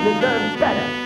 deserve better.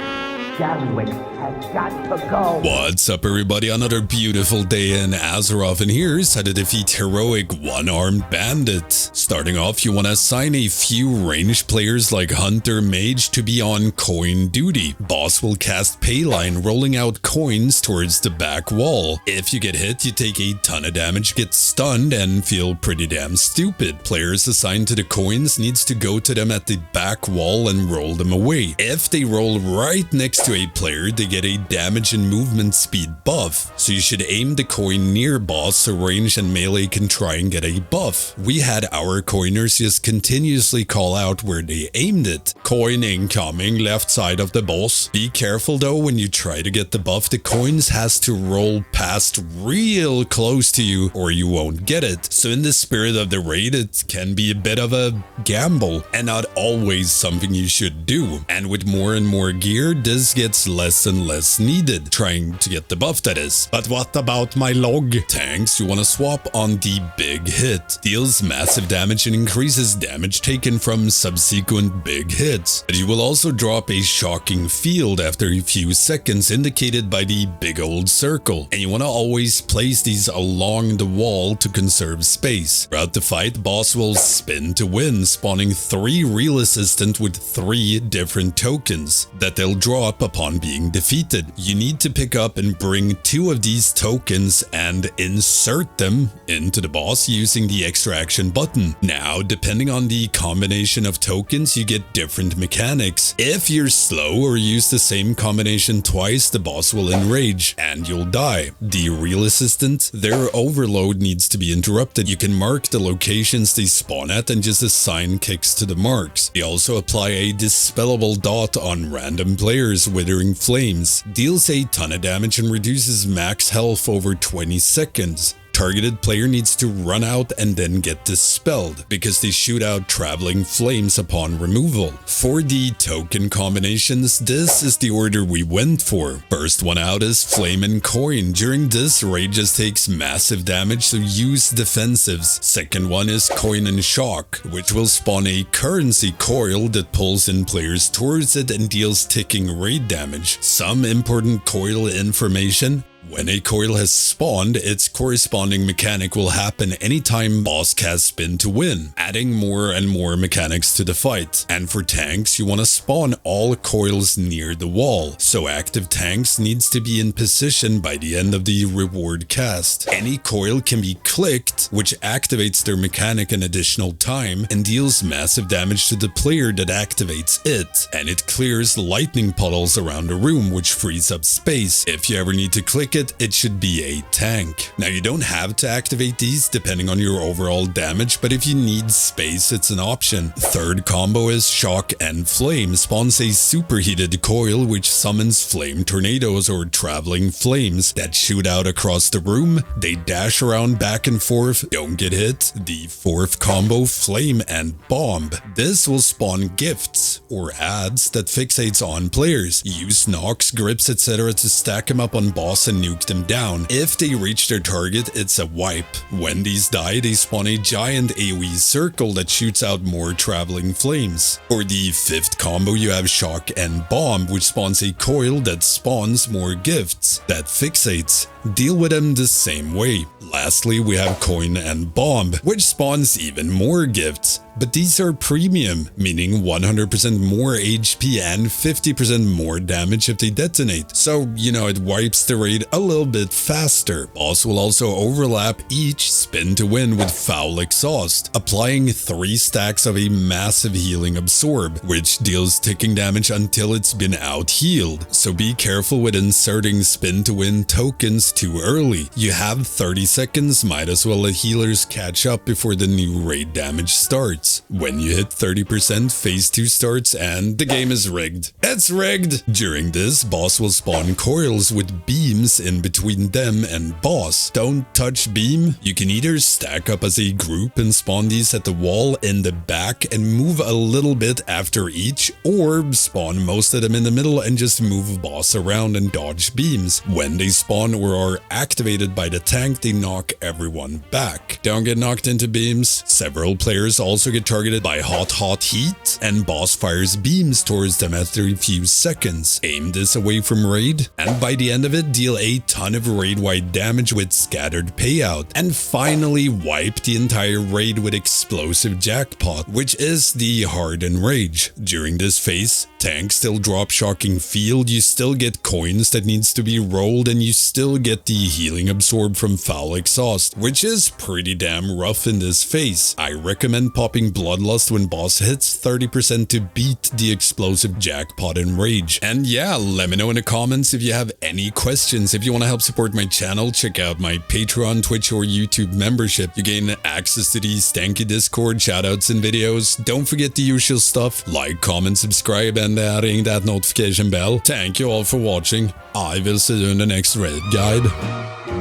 Chadwick has got to go. What's up, everybody? Another beautiful day in Azeroth, and here's how to defeat heroic one-armed Bandit. Starting off, you want to assign a few ranged players like Hunter Mage to be on coin duty. Boss will cast Payline, rolling out coins towards the back wall. If you get hit, you take a ton of damage, get stunned, and feel pretty damn stupid. Players assigned to the coins needs to go to them at the back wall and roll them away. If they roll right next to a player, they get a damage and movement speed buff, so you should aim the coin near boss so range and melee can try and get a buff. We had our coiners just continuously call out where they aimed it. Coin incoming, left side of the boss. Be careful though, when you try to get the buff, the coins has to roll past real close to you or you won't get it. So in the spirit of the raid, it can be a bit of a gamble and not always something you should do. And with more and more gear, this gets less and less needed, trying to get the buff that is. But what about my log? Tanks, you want to swap on the big hit. Deals massive damage and increases damage taken from subsequent big hits. But you will also drop a shocking field after a few seconds, indicated by the big old circle. And you want to always place these along the wall to conserve space. Throughout the fight, boss will spin to win, spawning 3 real assistant with 3 different tokens that they'll drop upon being defeated. You need to pick up and bring 2 of these tokens and insert them into the boss using the extra action button. Now, depending on the combination of tokens, you get different mechanics. If you're slow or use the same combination twice, the boss will enrage and you'll die. The real assistant, their overload needs to be interrupted. You can mark the locations they spawn at and just assign kicks to the marks. They also apply a dispellable dot on random players. Withering Flames deals a ton of damage and reduces max health over 20 seconds. Targeted player needs to run out and then get dispelled because they shoot out traveling flames upon removal. For the token combinations, this is the order we went for. First one out is Flame and Coin. During this, raid just takes massive damage, so use defensives. Second one is Coin and Shock, which will spawn a currency coil that pulls in players towards it and deals ticking raid damage. Some important coil information: when a coil has spawned, its corresponding mechanic will happen anytime boss casts spin to win, adding more and more mechanics to the fight. And for tanks, you want to spawn all coils near the wall, so active tanks needs to be in position by the end of the reward cast. Any coil can be clicked, which activates their mechanic an additional time and deals massive damage to the player that activates it, and it clears lightning puddles around the room, which frees up space. If you ever need to click it should be a tank. Now, you don't have to activate these depending on your overall damage, but if you need space, it's an option. Third combo is Shock and Flame. Spawns a superheated coil which summons flame tornadoes or traveling flames that shoot out across the room. They dash around back and forth, don't get hit. The fourth combo, Flame and Bomb. This will spawn gifts or ads that fixates on players. Use knocks, grips, etc. to stack them up on boss and nuke them down. If they reach their target, it's a wipe. When these die, they spawn a giant AoE circle that shoots out more traveling flames. For the fifth combo, you have Shock and Bomb, which spawns a coil that spawns more gifts that fixates. Deal with them the same way. Lastly, we have Coin and Bomb, which spawns even more gifts. But these are premium, meaning 100% more HP and 50% more damage if they detonate. So, you know, it wipes the raid a little bit faster. Boss will also overlap each spin to win with Foul Exhaust, applying 3 stacks of a massive healing absorb, which deals ticking damage until it's been out healed. So be careful with inserting spin to win tokens too early. You have 30 seconds, might as well let healers catch up before the new raid damage starts. When you hit 30%, phase 2 starts and the game is rigged. It's rigged! During this, boss will spawn coils with beams in between them and boss. Don't touch beam. You can either stack up as a group and spawn these at the wall in the back and move a little bit after each, or spawn most of them in the middle and just move boss around and dodge beams. When they spawn or are activated by the tank, they knock everyone back. Don't get knocked into beams. Several players also get get targeted by hot heat, and boss fires beams towards them after a few seconds. Aim this away from raid, and by the end of it, deal a ton of raid-wide damage with scattered payout. And finally, wipe the entire raid with explosive jackpot, which is the hardened rage. During this phase, tanks still drop shocking field, you still get coins that needs to be rolled, and you still get the healing absorbed from foul exhaust, which is pretty damn rough in this phase. I recommend popping Bloodlust when boss hits 30% to beat the explosive jackpot and rage. And yeah, let me know in the comments if you have any questions. If you want to help support my channel, check out my Patreon, Twitch, or YouTube membership. You gain access to the Stankie Discord, shoutouts and videos. Don't forget the usual stuff, like, comment, subscribe, and ring that notification bell. Thank you all for watching. I will see you in the next raid guide.